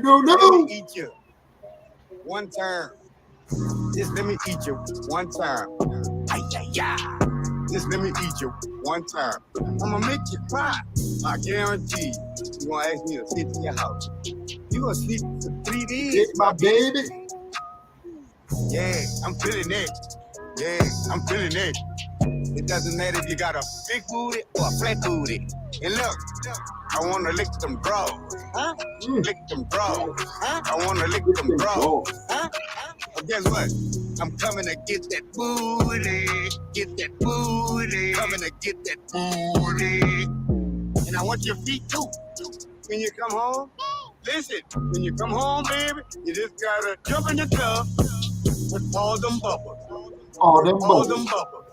no, no. Let me eat you one time. Just let me eat you one time. Ay, ay, ay. Just let me eat you one time. I'ma make you cry. I guarantee you gonna ask me to sit in your house. You gonna sleep for 3 days, It's my baby. Yeah, I'm feeling it. Yeah, I'm feeling it. It doesn't matter if you got a big booty or a flat booty. And look, I wanna lick them bros. Huh? Lick them bros. Huh? I wanna lick them bros. Huh? Well, guess what? I'm coming to get that booty. Get that booty. Coming to get that booty. And I want your feet too. When you come home, listen, when you come home, baby, you just gotta jump in the tub with all them bubbles. All them All bubbles. them bubbles.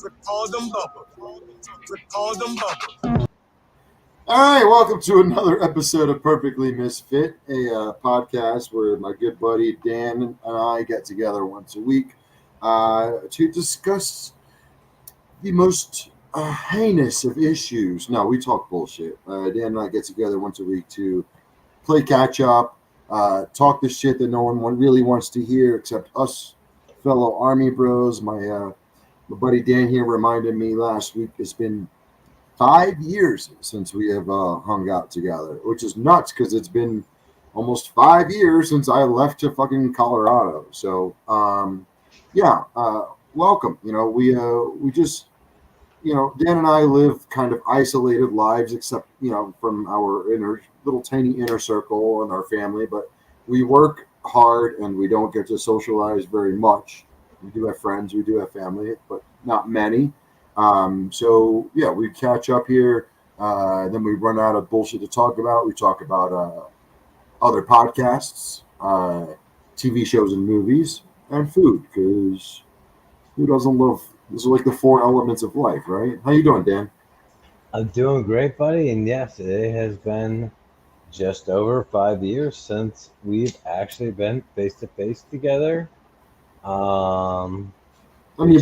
With all them bubbles. With all them bubbles. All right, welcome to another episode of Perfectly Misfit, a podcast where my good buddy Dan and I get together once a week to discuss the most heinous of issues. No, we talk bullshit. Dan and I get together once a week to play catch up, talk the shit that no one really wants to hear except us fellow Army bros. My buddy Dan here reminded me last week it's been 5 years since we have hung out together, which is nuts because it's been almost 5 years since I left to fucking Colorado. So, welcome. We just, Dan and I live kind of isolated lives, except, from our little tiny inner circle and our family, but we work hard and we don't get to socialize very much. We do have friends, we do have family, but not many. We catch up here. Then we run out of bullshit to talk about. We talk about other podcasts, TV shows and movies, and food, because who doesn't love? Those are like the four elements of life, right? How you doing, Dan? I'm doing great, buddy. And yes, it has been just over 5 years since we've actually been face to face together.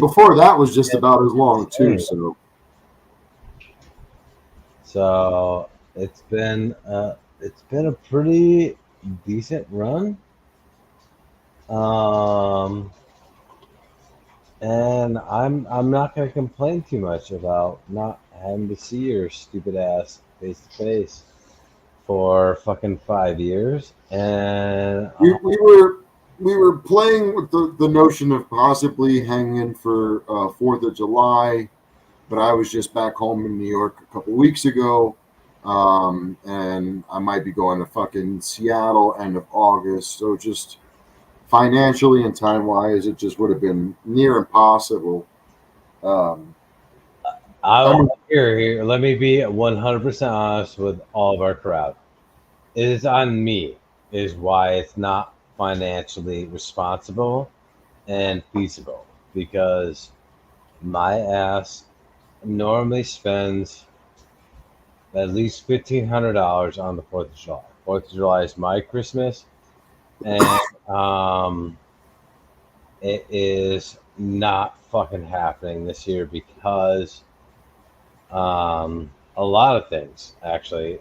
Before that was just about as long too. So it's been a pretty decent run. And I'm not gonna complain too much about not having to see your stupid ass face to face for fucking 5 years. And we were playing with the notion of possibly hanging for 4th of July, but I was just back home in New York a couple weeks ago, and I might be going to fucking Seattle end of August. So just financially and time-wise, it just would have been near impossible. Here, let me be 100% honest with all of our crowd. It is on me, is why it's not financially responsible and feasible, because my ass normally spends at least $1,500 on the 4th of July. 4th of July is my Christmas, and it is not fucking happening this year because a lot of things actually.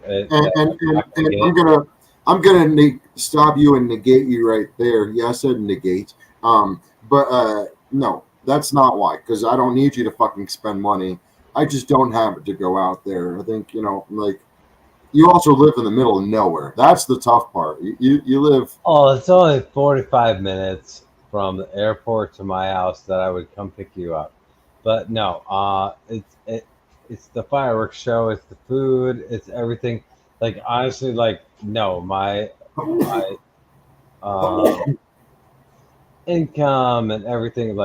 I'm gonna stop you and negate you right there. Yeah, I said negate. But no, that's not why. Because I don't need you to fucking spend money. I just don't have it to go out there. I think you also live in the middle of nowhere. That's the tough part. You live. Oh, it's only 45 minutes from the airport to my house that I would come pick you up. But no, it's the fireworks show, it's the food, it's everything. Like honestly, no, my income and everything,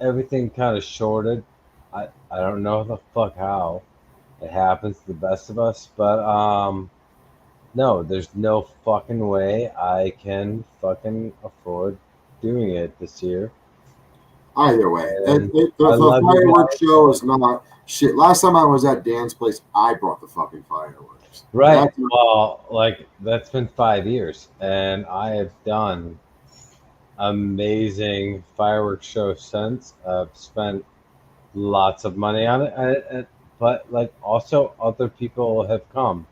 everything kind of shorted. I don't know the fuck how it happens to the best of us, but no, there's no fucking way I can fucking afford doing it this year. Either way, the fireworks show is not shit. Last time I was at Dan's place, I brought the fucking fireworks. Right. That's been 5 years, and I have done amazing fireworks shows since. I've spent lots of money on it, but also other people have come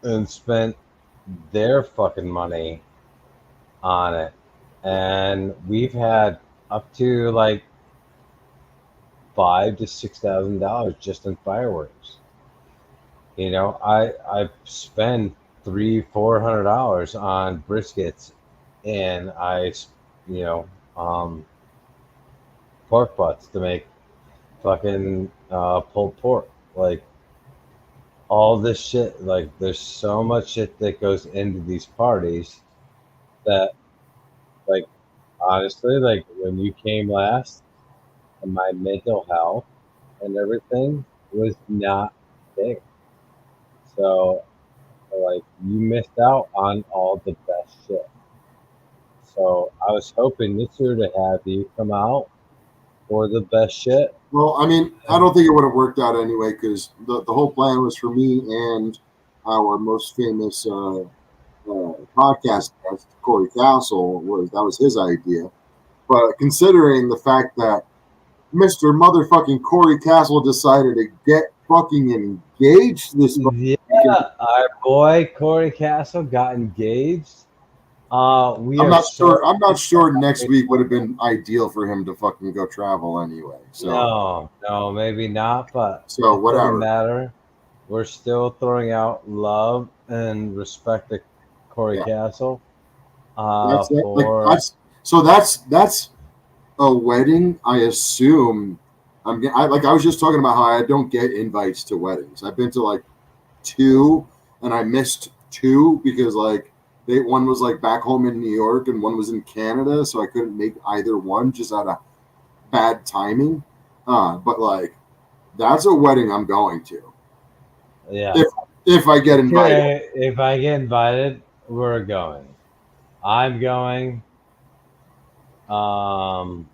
and spent their fucking money on it. And we've had up to like $5,000 to $6,000 just in fireworks. You know, I spend $300-400 on briskets, and you know, pork butts to make fucking pulled pork. Like all this shit. Like there's so much shit that goes into these parties that, like, honestly, like when you came last, and my mental health and everything was not there. So, like, you missed out on all the best shit. So, I was hoping this year to have you come out for the best shit. Well, I mean, I don't think it would have worked out anyway because the whole plan was for me and our most famous podcast guest, Corey Castle, that was his idea. But considering the fact that Mr. Motherfucking Corey Castle decided to get fucking engaged this Yeah, our boy Corey Castle got engaged. We I'm are not so sure. I'm not sure next week would have been ideal for him to fucking go travel anyway. So no, maybe not, but so it doesn't whatever. matter. We're still throwing out love and respect to Corey Yeah. Castle. That's it. For That's a wedding. I assume I was just talking about how I don't get invites to weddings. I've been to like 2, and I missed 2 because like one was like back home in New York and one was in Canada, so I couldn't make either one just out of bad timing. But like that's a wedding I'm going to. yeah, If I get invited. okay, if I get invited, we're going. I'm going. I'm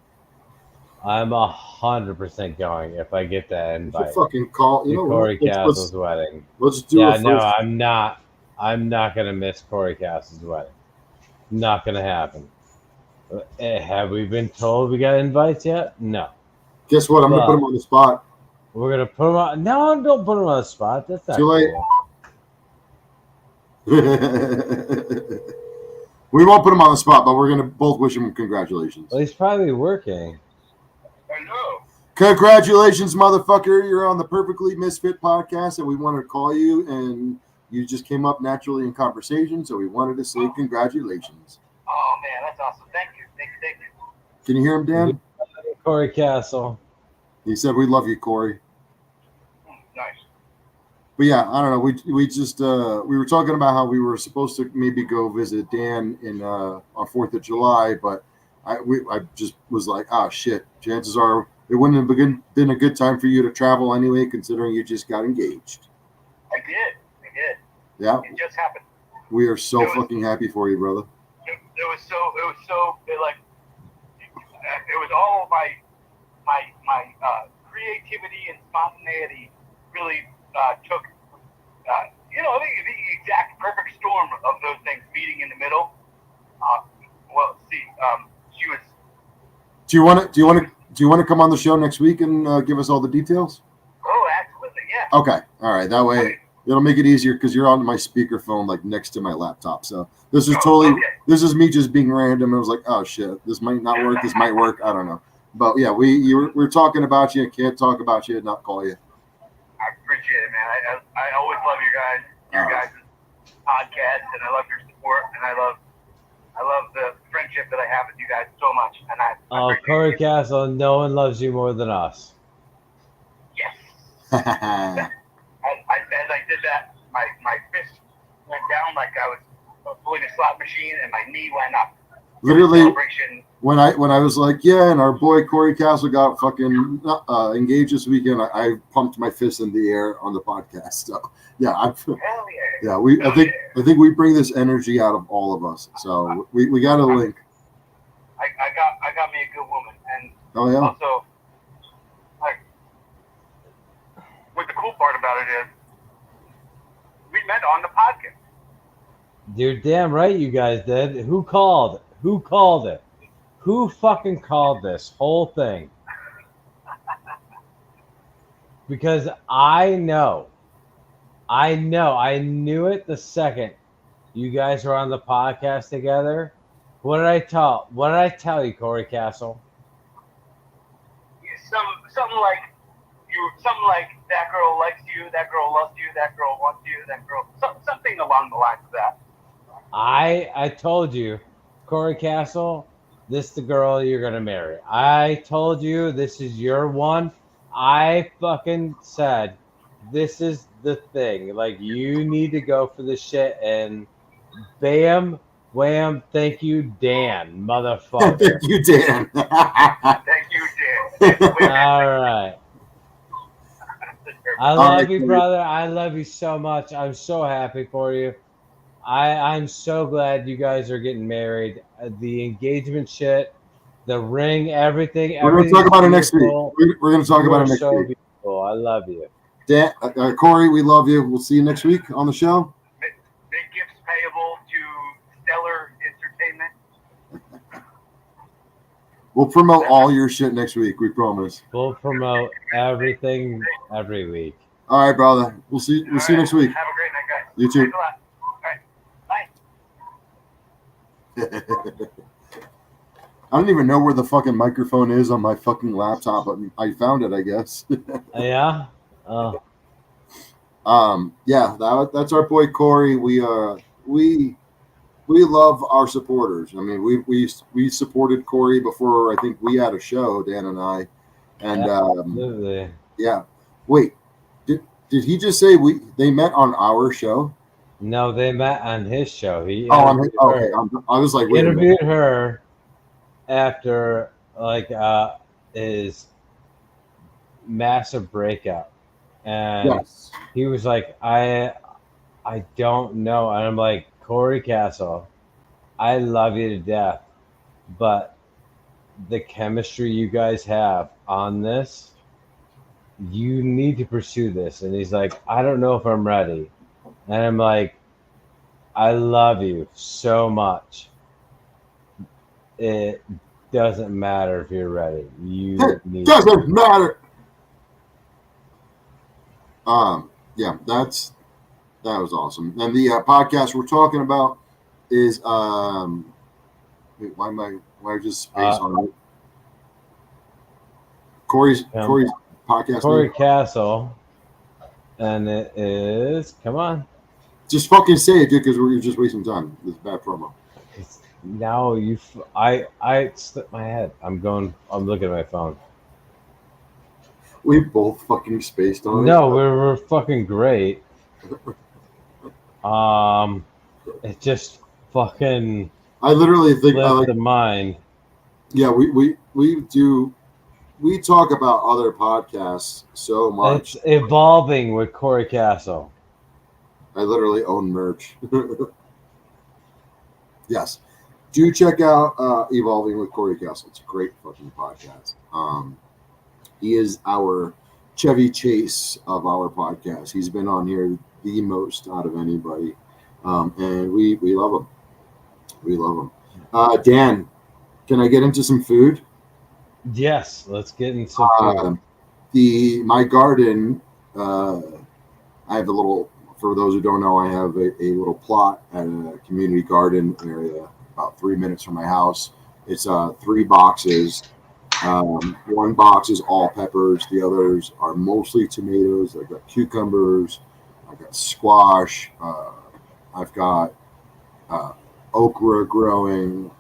100% going if I get that You invite should fucking call. You to know Corey what? Castle's wedding. Let's do Yeah, it. no, I'm not. I'm not gonna miss Corey Castle's wedding. Not gonna happen. Have we been told we got invites yet? No. Guess what? I'm gonna put him on the spot. We're gonna put him on. No, don't put him on the spot. That's not Too late. cool. We won't put him on the spot, but we're gonna both wish him congratulations. Well, he's probably working. I know. Congratulations, motherfucker! You're on the Perfectly Misfit podcast, and we wanted to call you, and you just came up naturally in conversation, so we wanted to say congratulations. Oh man, that's awesome. Thank you. Can you hear him, Dan? Corey Castle. He said, "We love you, Corey." Nice. But yeah, I don't know. We just we were talking about how we were supposed to maybe go visit Dan in on 4th of July, but I just was like, oh shit. Chances are it wouldn't have been a good time for you to travel anyway, considering you just got engaged. I did. Yeah, It just happened. we are so fucking happy for you, brother. It was all my creativity and spontaneity really took the exact perfect storm of those things meeting in the middle. She was. Do you want to come on the show next week and give us all the details? Oh, absolutely, yeah. Okay, all right. That way it'll make it easier because you're on my speakerphone, like next to my laptop. So this is this is me just being random. I was like, oh shit, this might not work. This might work. I don't know. But yeah, we're talking about you. Can't talk about you and not call you. I appreciate it, man. I always love your guys' podcast, and I love your support, and I love the friendship that I have with you guys so much. And I appreciate Corey you. Castle, no one loves you more than us. Yes. As I did that, my fist went down like I was pulling a slot machine, and my knee went up. Literally, Celebration. when I was like, yeah, and our boy Corey Castle got fucking engaged this weekend, I pumped my fist in the air on the podcast. So yeah, Hell yeah. yeah, I think we bring this energy out of all of us. So we got a link. I got me a good woman, and Oh yeah. also, like, what the cool part about it is, we met on the podcast. You're damn right you guys did. Who called? Who called it? Who fucking called this whole thing? Because I knew it the second you guys were on the podcast together. What did I tell you, Corey Castle? Something like that girl likes you, that girl loves you, that girl wants you, that girl something along the lines of that. I told you, Corey Castle, this is the girl you're gonna marry. I told you this is your one. I fucking said this is the thing. Like, you need to go for this shit, and bam, wham, thank you, Dan, motherfucker. Thank you, Dan. Thank you, Dan. All right. I love you, brother. I love you so much. I'm so happy for you. I'm so glad you guys are getting married. The engagement shit, the ring, everything. We're going to talk about it next week. beautiful. We're going to talk You about are it next so week. beautiful. I love you. Dan, Corey, we love you. We'll see you next week on the show. Big gifts payable to Stellar Entertainment. We'll promote all your shit next week. We promise. We'll promote everything every week. All right, brother. We'll see you next week. Have a great night, guys. You too. Thanks a lot. All right, bye. I don't even know where the fucking microphone is on my fucking laptop, but I found it, I guess. Yeah. Oh, Yeah, that's our boy Corey. We love our supporters. I mean, we supported Corey before I think we had a show, Dan and I, and absolutely. yeah. Wait, did he just say they met on our show? No, they met on his show. He Okay. her. I was like, He wait a minute. interviewed her after his massive breakup, and Yes. he was like, I don't know. And I'm like, Corey Castle, I love you to death, but the chemistry you guys have on this, you need to pursue this. And he's like, I don't know if I'm ready. And I'm like, I love you so much. It doesn't matter if you're ready. You need Doesn't matter. Yeah, that was awesome. And the podcast we're talking about is wait, why am I just space on it? Corey's podcast. Corey name? Castle, and it is, come on. Just fucking say it, dude, because we're just wasting time. This is bad promo. Now I slipped my head. I'm looking at my phone. We both fucking spaced on it. No, we're fucking great. It just fucking I literally think slipped the mind. yeah, we talk about other podcasts so much. It's evolving with Corey Castle. I literally own merch. Yes. Do check out Evolving with Corey Castle. It's a great fucking podcast. He is our Chevy Chase of our podcast. He's been on here the most out of anybody. And we love him. We love him. Dan, can I get into some food? Yes, let's get into some food. My garden, I have a little, for those who don't know, I have a little plot at a community garden area about 3 minutes from my house. It's 3 boxes. One box is all peppers. The others are mostly tomatoes. I've got cucumbers. I've got squash. I've got okra growing,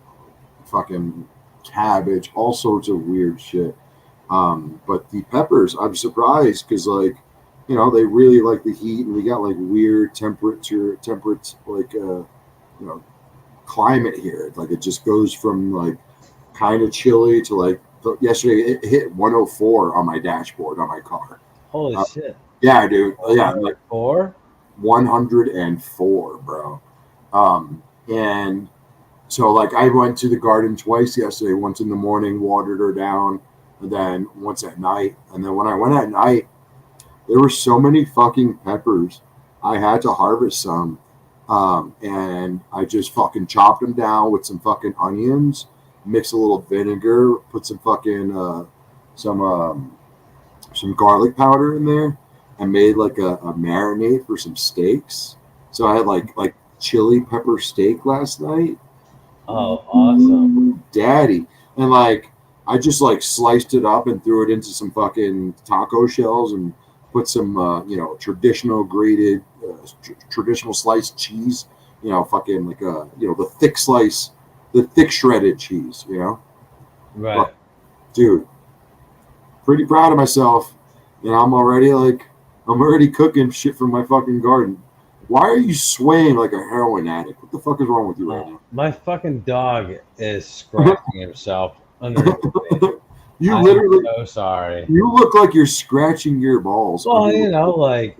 fucking cabbage, all sorts of weird shit. But the peppers, I'm surprised because, like, you know, they really like the heat, and we got like weird temperate, like, you know, climate here. Like, it just goes from like kind of chilly to like, yesterday it hit 104 on my dashboard on my car. Holy shit. Yeah, dude. Yeah, like 4? 104, bro. And so, like, I went to the garden twice yesterday. Once in the morning, watered her down, and then once at night. And then when I went at night, there were so many fucking peppers. I had to harvest some. And I just fucking chopped them down with some fucking onions, mix a little vinegar, put some fucking some garlic powder in there, and made like a marinade for some steaks. So I had like chili pepper steak last night. Oh, awesome. Daddy. And like I just like sliced it up and threw it into some fucking taco shells and put some traditional grated traditional sliced cheese, fucking like the thick slice, the thick shredded cheese, Right. But, dude, pretty proud of myself. I'm already cooking shit from my fucking garden. Why are you swaying like a heroin addict? What the fuck is wrong with you right now? My fucking dog is scratching himself underneath me. You I'm literally, so sorry. you look like you're scratching your balls. Well, like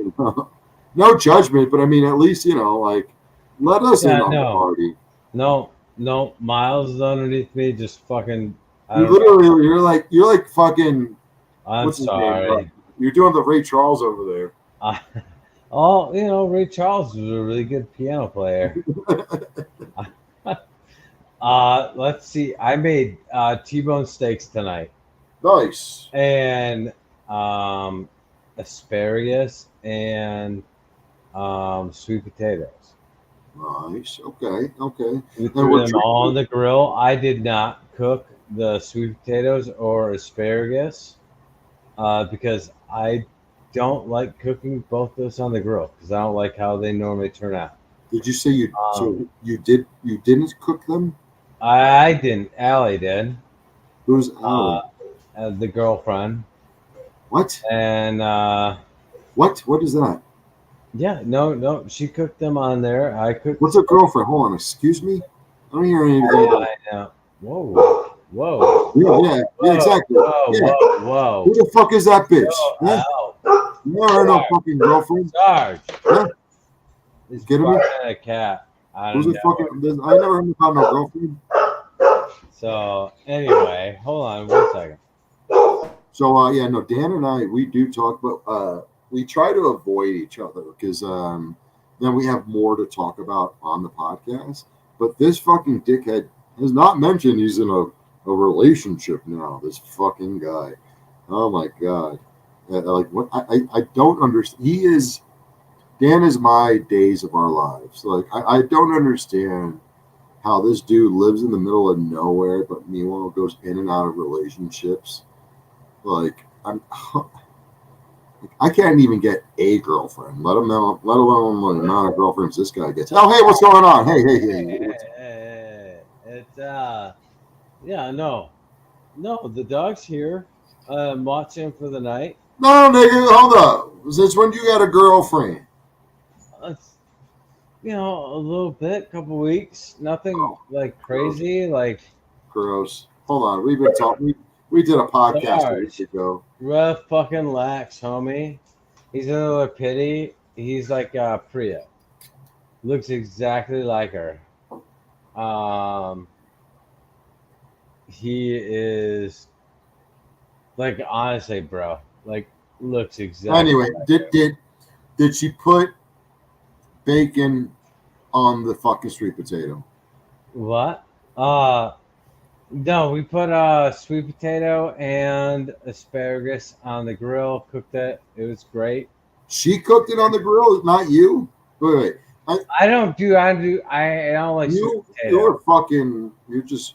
no judgment, but I mean, at least let us in on the party. No, Miles is underneath me, just fucking. You're like fucking. I'm sorry. You're doing the Ray Charles over there. Ray Charles was a really good piano player. Let's see. I made T-bone steaks tonight. Nice. And asparagus and sweet potatoes. Nice. Okay. We threw them all on the grill. I did not cook the sweet potatoes or asparagus because I don't like cooking both those on the grill because I don't like how they normally turn out. Did you say you didn't cook them? I didn't. Allie did. Who's Allie? The girlfriend. What? And what is that? Yeah, no, she cooked them on there. I cooked. What's a girlfriend? Hold on, excuse me. I don't hear anything. I know. Whoa. Yeah, exactly. Whoa. Who the fuck is that bitch? Whoa, You never heard no fucking girlfriend. Sarge. Huh? He's kidding me? A cat. I never heard about no girlfriend. So anyway, hold on 1 second. So Dan and I, we do talk, but we try to avoid each other because then we have more to talk about on the podcast. But this fucking dickhead has not mentioned he's in a relationship now. This fucking guy. Oh my god. What? I don't understand. Dan is my days of our lives. Like I don't understand how this dude lives in the middle of nowhere, but meanwhile goes in and out of relationships. Like I can't even get a girlfriend, let alone the amount of girlfriends this guy gets. Oh, hey, what's going on? Hey. It's no, the dog's here. I'm watching for the night. No, nigga, hold up. Since when you got a girlfriend? It's, a little bit, couple weeks. Nothing like crazy, like gross. Hold on, we've been talking. We did a podcast a week ago. Rough fucking lax, homie. He's another pity. He's like Priya. Looks exactly like her. He is like honestly, bro. Like looks exactly. Anyway, like did she put bacon on the fucking sweet potato? What? No, we put sweet potato and asparagus on the grill. Cooked it. It was great. She cooked it on the grill, not you. Wait. I don't like sweet potato.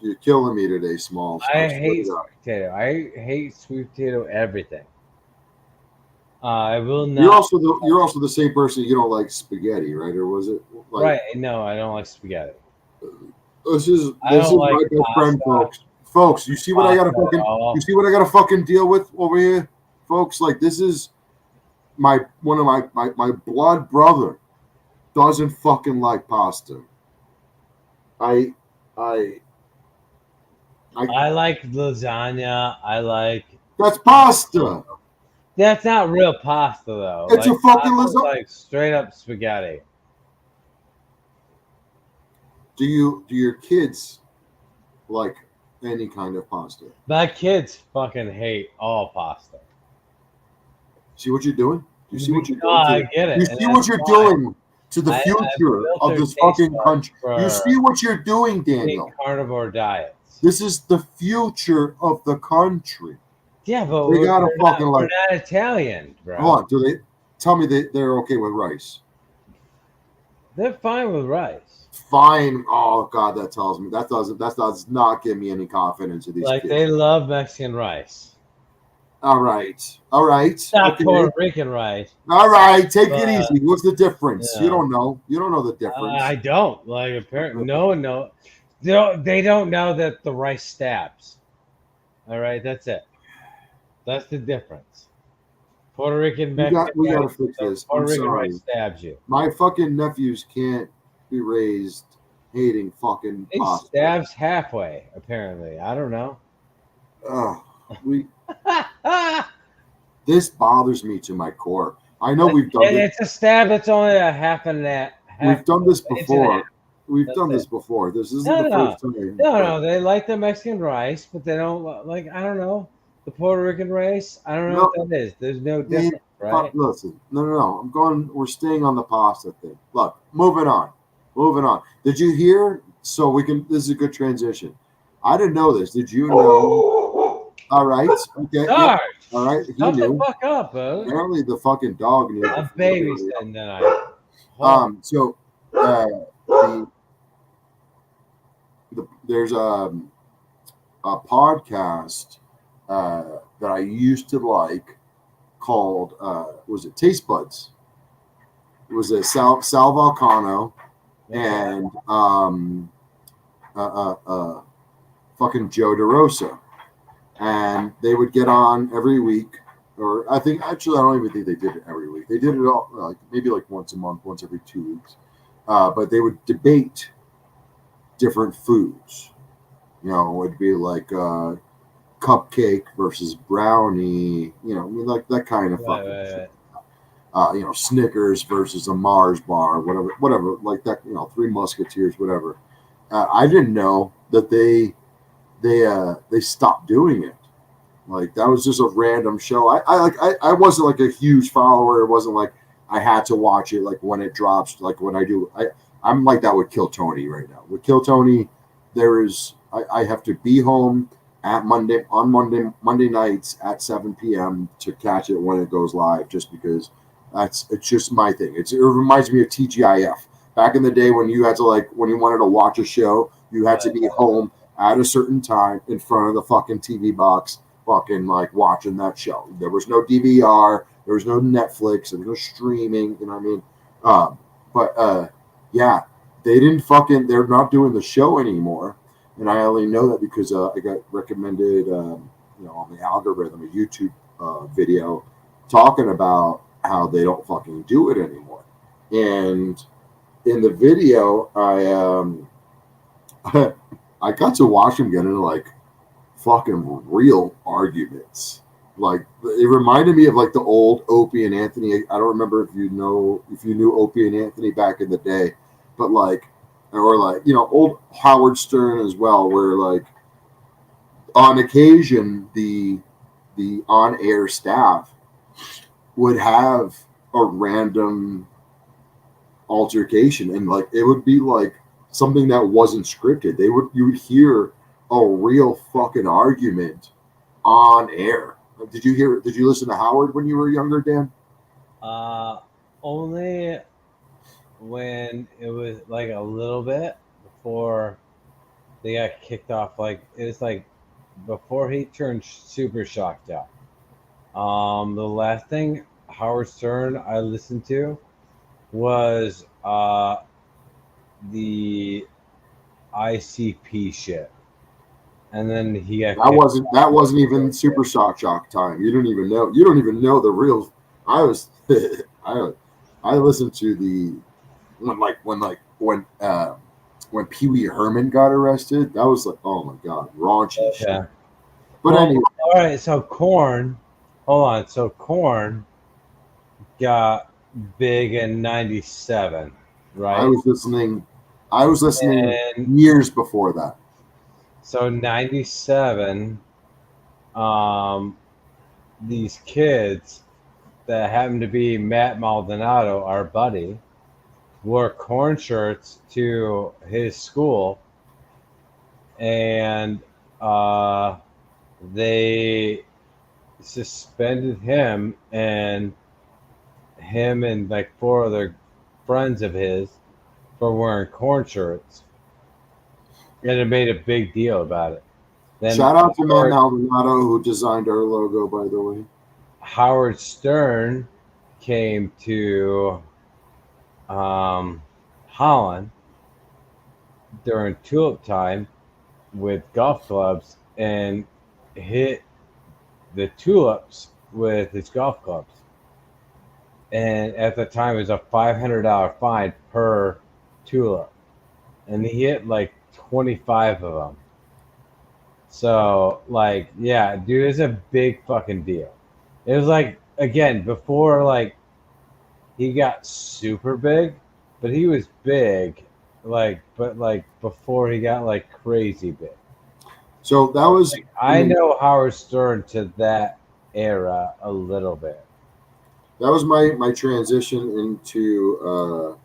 You're killing me today, Smalls. I hate sweet potato. I hate sweet potato everything. I will not. You're also the same person. You don't like spaghetti, right? Or was it? Right. No, I don't like spaghetti. This is my best friend, folks. Folks, you see what I gotta fucking deal with over here, folks. Like this is one of my blood brother doesn't fucking like pasta. I like lasagna. That's pasta. That's not real pasta though. It's a fucking lasagna. Like straight up spaghetti. Do your kids like any kind of pasta? My kids fucking hate all pasta. See what you're doing? You see what you're doing? I get it. You see what you're doing to the future of this fucking country. You see what you're doing, Daniel? Carnivore diets. This is the future of the country. Yeah, but we're not Italian, bro. Hold on. Do they tell me they're okay with rice? They're fine with rice. Fine. Oh God, that tells me that does not give me any confidence in these Like kids. they love Mexican rice, All right. not Okay. Puerto Rican rice. All right. Take it But, easy. What's the difference? yeah. You don't know. You don't know the difference. I don't like. Apparently, no one knows. They don't know that the rice stabs. All right, that's it. That's the difference. Puerto Rican Mexican We got to rice. fix this. Puerto I'm Rican sorry. rice stabs you. My fucking nephews can't be raised hating fucking It pasta. stabs halfway. Apparently, I don't know. This bothers me to my core. I know we've done this. It's a stab that's only a half and that. We've done this inch and a before. half. We've That's done this it. before. This isn't No, the no. first time. No, they like the Mexican rice, but they don't like. I don't know the Puerto Rican rice. I don't know what that is. There's no difference, right? Listen, no. We're staying on the pasta thing. Look, moving on. Did you hear? So this is a good transition. I didn't know this. Did you know? All right. Okay. Sarge, All right. He shut knew. the fuck up, bro. Apparently, the fucking dog knew. I'm babysitting tonight. So there's a podcast that I used to like called was it Taste Buds? It was a Sal Vulcano and fucking Joe DeRosa, and they would get on every week. Or I think actually I don't even think they did it every week. They did it all like maybe like once a month, once every 2 weeks. But they would debate different foods. You know, it'd be like cupcake versus brownie. You know, I mean like that kind of fucking shit. You know, Snickers versus a Mars bar, whatever, like that. You know, Three Musketeers, whatever. I didn't know that they stopped doing it. Like that was just a random show. I wasn't like a huge follower. It wasn't like I had to watch it like when it drops. Like when I do, I'm like that with Kill Tony right now. With Kill Tony, I have to be home at Monday nights at 7 p.m. to catch it when it goes live. Just because it's just my thing. It reminds me of TGIF back in the day when you had to when you wanted to watch a show, you had to be home at a certain time in front of the fucking TV box. Fucking like watching that show. There was no DVR, there was no Netflix, there was no streaming, you know what I mean? Yeah, they're not doing the show anymore. And I only know that because I got recommended, on the algorithm, a YouTube video talking about how they don't fucking do it anymore. And in the video, I got to watch them get into fucking real arguments. Like it reminded me of the old Opie and Anthony. I don't remember if you knew Opie and Anthony back in the day, but old Howard Stern as well, where on occasion the on-air staff would have a random altercation, and it would be something that wasn't scripted. You would hear a real fucking argument on air. Did you listen to Howard when you were younger, Dan? Only when it was a little bit before they got kicked off. It was before he turned super shocked out. The last thing Howard Stern I listened to was the ICP shit. And then he got that wasn't even super shock time. You don't even know the real. I listened to when Pee Wee Herman got arrested. That was oh my god, raunchy shit. But anyway, all right. So Korn, hold on. So Korn got big in '97, right? I was listening years before that. So 97, these kids that happened to be Matt Maldonado, our buddy, wore Korn shirts to his school, and they suspended him and 4 other friends of his for wearing corn shirts, and it made a big deal about it. Then Shout out to Matt Maldonado, who designed our logo, by the way. Howard Stern came to Holland during tulip time with golf clubs and hit the tulips with his golf clubs. And at the time, it was a $500 fine per tulip. And he hit like 25 of them. So, like, yeah, dude, it's a big fucking deal. It was like, again, before, like, he got super big, but he was big, like, but, like, before he got, like, crazy big. So that was. Like, I know Howard Stern to that era a little bit. That was my transition into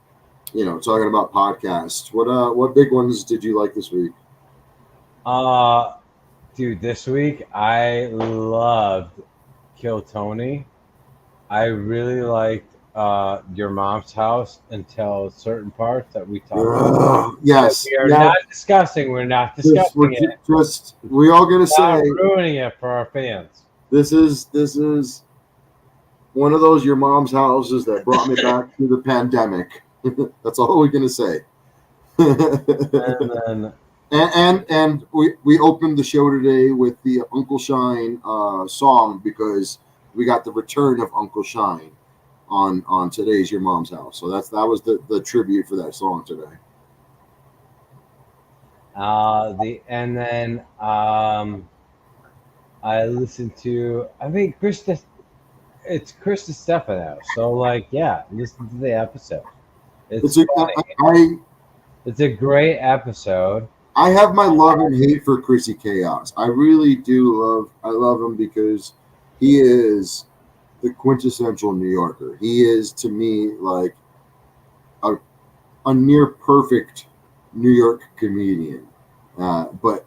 talking about podcasts. What big ones did you like this week? Dude, this week I loved Kill Tony. I really liked Your Mom's House until certain parts that we talked about. Yes, We are not discussing. We're not discussing it. We all gonna Not say ruining it for our fans. this is one of those Your Mom's Houses that brought me back to the pandemic. That's all we're gonna say. And then and we opened the show today with the Uncle Shine song because we got the return of Uncle Shine on today's Your Mom's House. So that was the tribute for that song today. I listened to, I think it's Chris Stefano. So like, yeah, listen to the episode. It's funny. It's a great episode. I have my love and hate for Chrissy Chaos. I really do love him because he is the quintessential New Yorker. He is, to me, like a near perfect New York comedian. But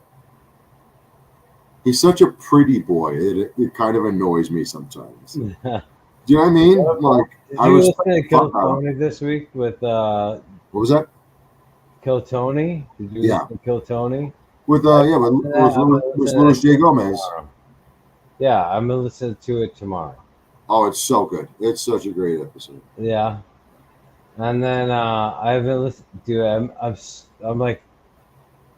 he's such a pretty boy. It kind of annoys me sometimes. Do you know what I mean? Like, did you listen to Kill Tony this week with what was that? Kill Tony? Did you listen to Kill Tony? With Louis J. Gomez. Tomorrow. Yeah, I'm gonna listen to it tomorrow. Oh, it's so good. It's such a great episode. Yeah. And then I've been listening to I'm like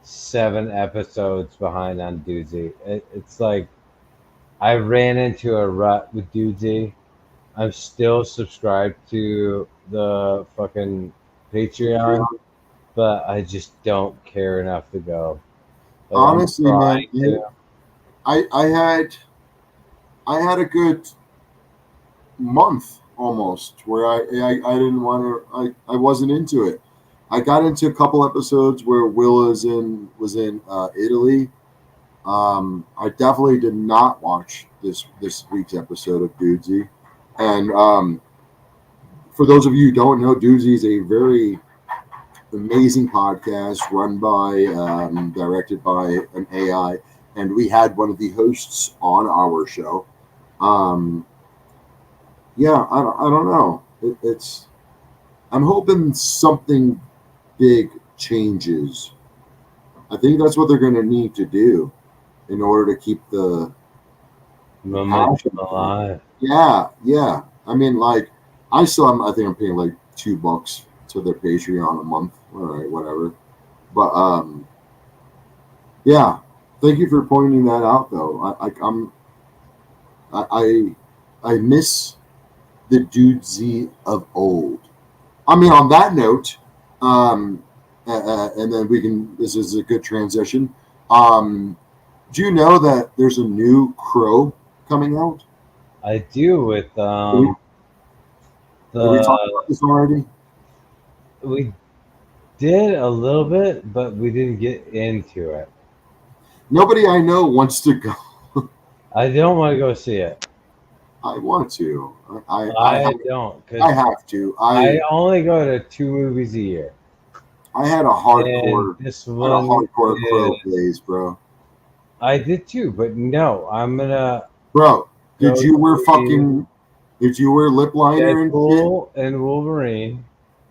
7 episodes behind on Doozy. It's like I ran into a rut with Doozy. I'm still subscribed to the fucking Patreon, but I just don't care enough to go. Like, honestly, man, I had a good month almost where I didn't want to. I wasn't into it. I got into a couple episodes where Will was in Italy. I definitely did not watch this week's episode of Dudesy. And for those of you who don't know, Dudesy is a very amazing podcast run by, directed by an AI, and we had one of the hosts on our show. Yeah, I don't know. I'm hoping something big changes. I think that's what they're going to need to do in order to keep the momentum alive. Yeah. I mean, like, I think I'm paying like $2 to their Patreon a month. All right, whatever. But yeah. Thank you for pointing that out, though. I miss the Dudesy of old. I mean, on that note, and then this is a good transition. Do you know that there's a new Crow coming out? I do with Have we talked about this already? We did a little bit, but we didn't get into it. Nobody I know wants to go. I don't want to go see it. I want to. I don't. I have to. I only go to 2 movies a year. I had a hardcore Crow phase, bro. I did too, but no, I'm gonna. Bro, did you wear lip liner Deadpool and Wolverine?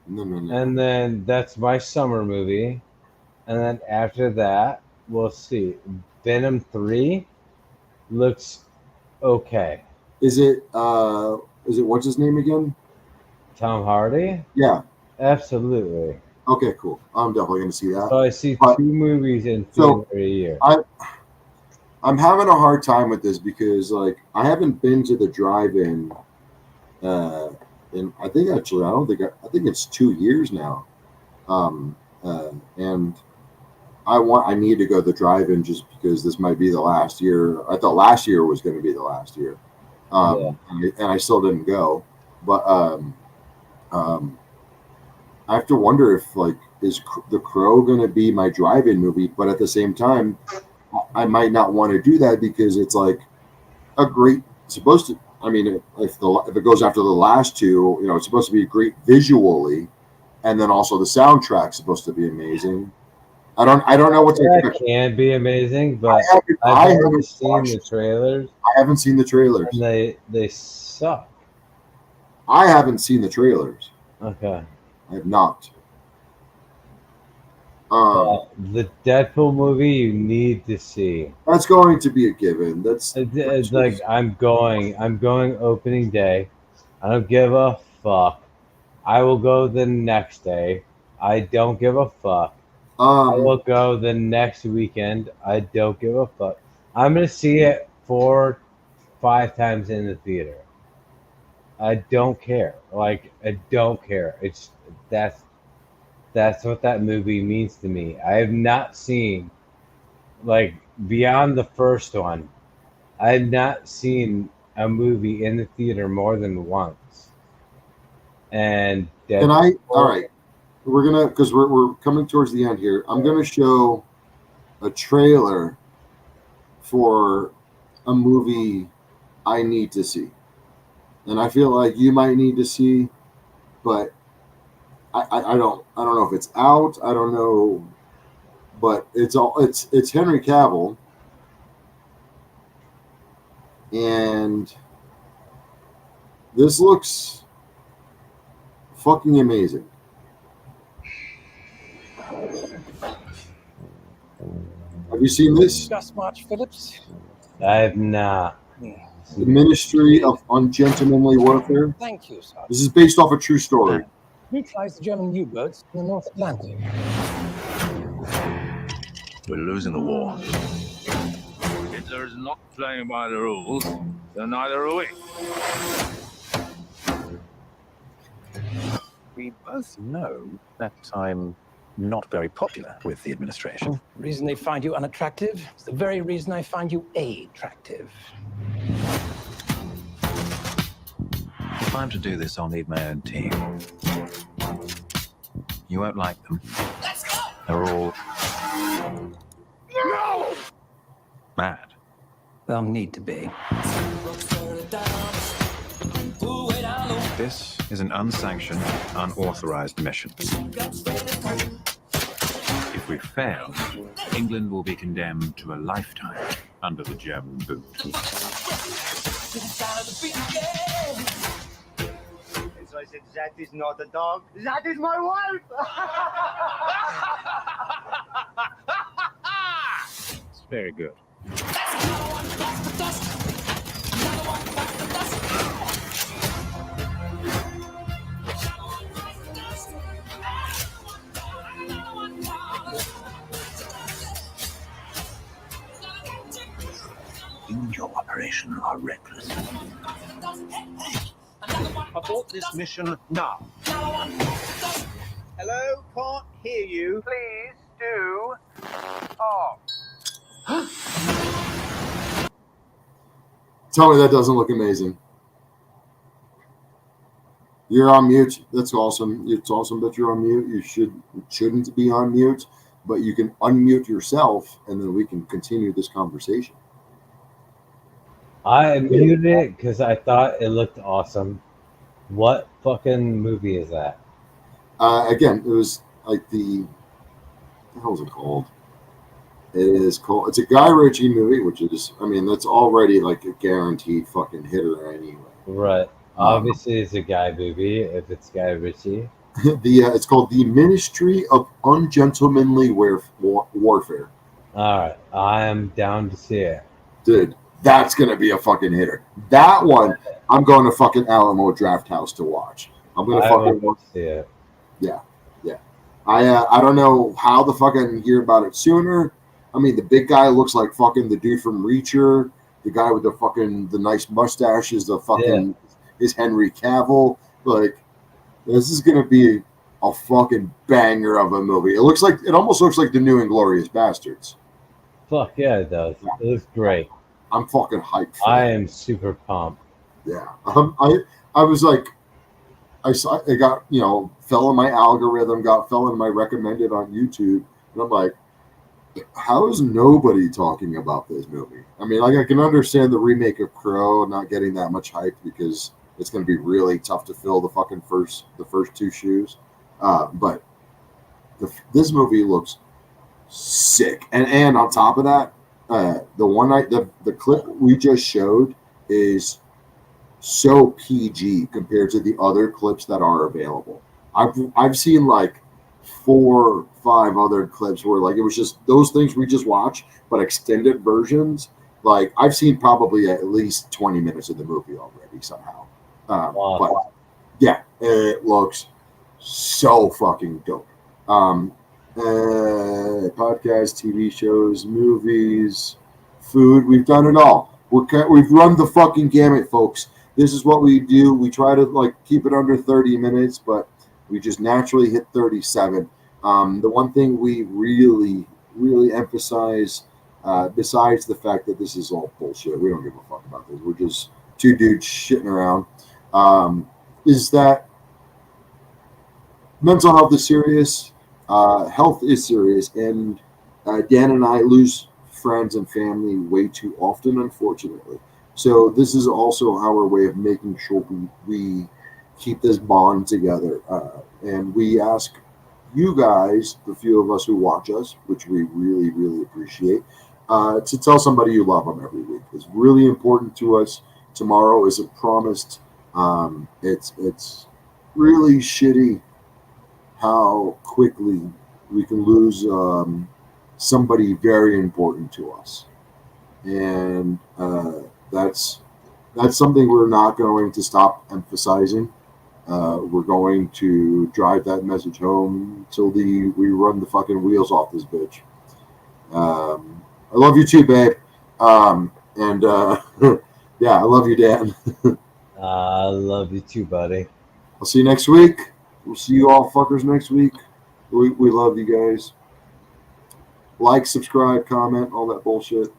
No. And then that's my summer movie. And then after that, we'll see. Venom 3 looks okay. Is it what's his name again? Tom Hardy? Yeah. Absolutely. Okay, cool. I'm definitely going to see that. So I see But- 2 movies in So, theater a year. I'm having a hard time with this because, like, I haven't been to the drive-in, and I think actually, I think it's 2 years now, and I need to go to the drive-in just because this might be the last year. I thought last year was going to be the last year, and I still didn't go, but I have to wonder if, like, is The Crow going to be my drive-in movie, but at the same time, I might not want to do that because it's like a great supposed to. I mean, if it goes after the last 2, it's supposed to be great visually, and then also the soundtrack's supposed to be amazing. I don't know what to That expect. can be amazing, but I I've already haven't seen the trailers, I haven't seen the trailers. and they suck. I haven't seen the trailers. Okay. I have not. The Deadpool movie you need to see. That's going to be a given. It's like I'm going opening day. I don't give a fuck. I will go the next day. I don't give a fuck. I will go the next weekend. I don't give a fuck. I'm gonna see it 4-5 times in the theater. I don't care. Like, I don't care. That's what that movie means to me. I have not seen, like, beyond the first one, I have not seen a movie in the theater more than once. And Can I? All right. We're gonna, because we're coming towards the end here. I'm gonna show a trailer for a movie I need to see, and I feel like you might need to see, but I don't know if it's out. I don't know, but it's Henry Cavill, and this looks fucking amazing. Have you seen this? Gus March Phillips. I have not. The Ministry of Ungentlemanly Warfare. Thank you, sir. This is based off a true story. Neutralize the German U-boats in the North Atlantic. We're losing the war. Hitler is not playing by the rules, so neither are we. We both know that I'm not very popular with the administration. The reason they find you unattractive is the very reason I find you attractive. If I'm to do this, I'll need my own team. You won't like them. They're all mad. They'll need to be. This is an unsanctioned, unauthorized mission. If we fail, England will be condemned to a lifetime under the German boot. So I said, that is not a dog. That is my wife. It's very good. You and your operation are reckless. Abort this mission now. Hello, can't hear you. Please do. Oh. Tell me that doesn't look amazing. You're on mute. That's awesome. It's awesome that you're on mute. You shouldn't be on mute, but you can unmute yourself, and then we can continue this conversation. I muted it because I thought it looked awesome. What fucking movie is that? Again, it was like what the hell is it called? It's a Guy Ritchie movie, which is, I mean, that's already like a guaranteed fucking hitter anyway. Right. Obviously, it's a guy movie if it's Guy Ritchie. It's called The Ministry of Ungentlemanly Warfare. All right, I am down to see it. Dude, that's gonna be a fucking hitter. That one, I'm going to fucking Alamo Draft House to watch. I'm gonna I fucking want to see it. yeah. I don't know how the fuck I didn't hear about it sooner. I mean, the big guy looks like fucking the dude from Reacher. The guy with the nice mustache is is Henry Cavill. Like, this is gonna be a fucking banger of a movie. It almost looks like the new Inglourious Bastards. Fuck yeah, it does. It looks great. I'm fucking hyped for I that. am super pumped. Yeah. I was like, I saw it got, fell in my algorithm, fell in my recommended on YouTube. And I'm like, how is nobody talking about this movie? I mean, like, I can understand the remake of Crow not getting that much hype because it's going to be really tough to fill the first two shoes. But this movie looks sick. And on top of that, the clip we just showed is so PG compared to the other clips that are available. I've seen like 4 or 5 other clips where like it was just those things we just watched, but extended versions. Like I've seen probably at least 20 minutes of the movie already somehow. But yeah, it looks so fucking dope. Podcasts, TV shows, movies, food. We've done it all. We've run the fucking gamut, folks. This is what we do. We try to like keep it under 30 minutes, but we just naturally hit 37. The one thing we really, really emphasize, besides the fact that this is all bullshit, we don't give a fuck about this. We're just 2 dudes shitting around. Is that mental health is serious. Health is serious, and Dan and I lose friends and family way too often, unfortunately. So this is also our way of making sure we keep this bond together. And we ask you guys, the few of us who watch us, which we really, really appreciate, to tell somebody you love them every week. It's really important to us. Tomorrow isn't promised. It's really shitty how quickly we can lose somebody very important to us. And that's something we're not going to stop emphasizing. We're going to drive that message home till we run the fucking wheels off this bitch. I love you too, babe. And yeah, I love you, Dan. I love you too, buddy. I'll see you next week. We'll see you all fuckers next week. We love you guys. Like, subscribe, comment, all that bullshit.